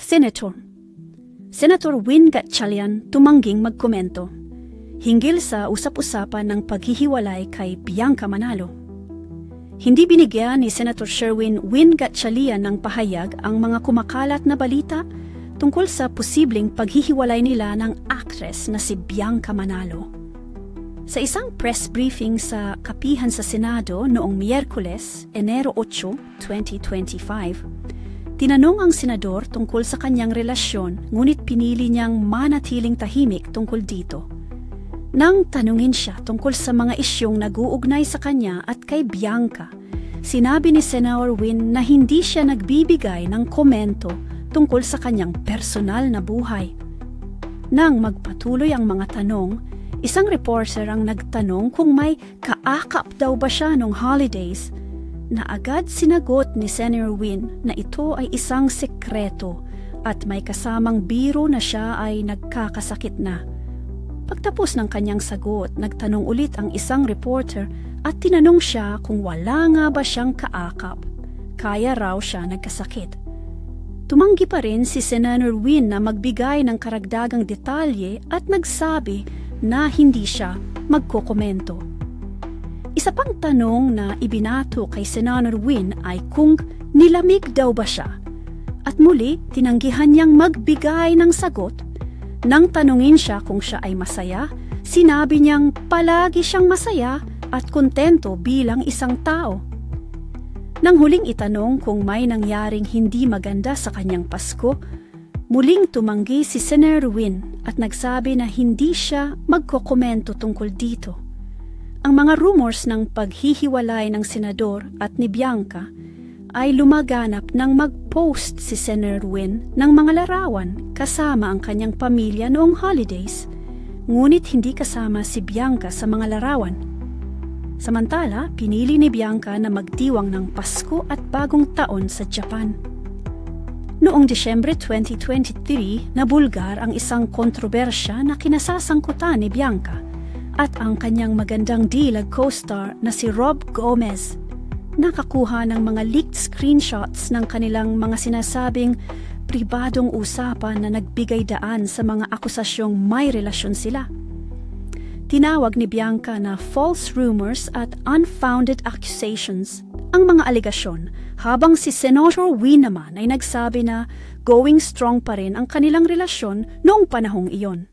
Senator Win Gatchalian tumangging magkomento hinggil sa usap-usapan ng paghihiwalay kay Bianca Manalo. Hindi binigyan ni Senator Sherwin Win Gatchalian ng pahayag ang mga kumakalat na balita tungkol sa posibleng paghihiwalay nila ng actress na si Bianca Manalo. Sa isang press briefing sa kapihan sa Senado noong Miyerkules, Enero 8, 2025, tinanong ang senador tungkol sa kanyang relasyon ngunit pinili niyang manatiling tahimik tungkol dito. Nang tanungin siya tungkol sa mga isyong nag-uugnay sa kanya at kay Bianca, sinabi ni Senator Win na hindi siya nagbibigay ng komento tungkol sa kanyang personal na buhay. Nang magpatuloy ang mga tanong, isang reporter ang nagtanong kung may kaakap daw ba siya noong holidays, na agad sinagot ni Senator Win na ito ay isang sekreto at may kasamang biro na siya ay nagkakasakit na. Pagtapos ng kanyang sagot, nagtanong ulit ang isang reporter at tinanong siya kung wala nga ba siyang kaakap. Kaya raw siya nagkasakit. Tumanggi pa rin si Senator Win na magbigay ng karagdagang detalye at nagsabi na hindi siya magkokomento. Isa pang tanong na ibinato kay Senator Win ay kung nilamig daw ba siya. At muli, tinanggihan niyang magbigay ng sagot. Nang tanungin siya kung siya ay masaya, sinabi niyang palagi siyang masaya at kontento bilang isang tao. Nang huling itanong kung may nangyaring hindi maganda sa kanyang Pasko, muling tumanggi si Senator Win at nagsabi na hindi siya magkokomento tungkol dito. Ang mga rumors ng paghihiwalay ng senador at ni Bianca ay lumaganap nang mag-post si Senator Win ng mga larawan kasama ang kanyang pamilya noong holidays, ngunit hindi kasama si Bianca sa mga larawan. Samantala, pinili ni Bianca na magdiwang ng Pasko at Bagong Taon sa Japan. Noong Disyembre 2023, nabulgar ang isang kontrobersya na kinasasangkutan ni Bianca at ang kanyang magandang dilag co-star na si Rob Gomez. Nakakuha ng mga leaked screenshots ng kanilang mga sinasabing pribadong usapan na nagbigay daan sa mga akusasyong may relasyon sila. Tinawag ni Bianca na false rumors at unfounded accusations ang mga alegasyon, habang si Senator Win naman ay nagsabi na going strong pa rin ang kanilang relasyon noong panahong iyon.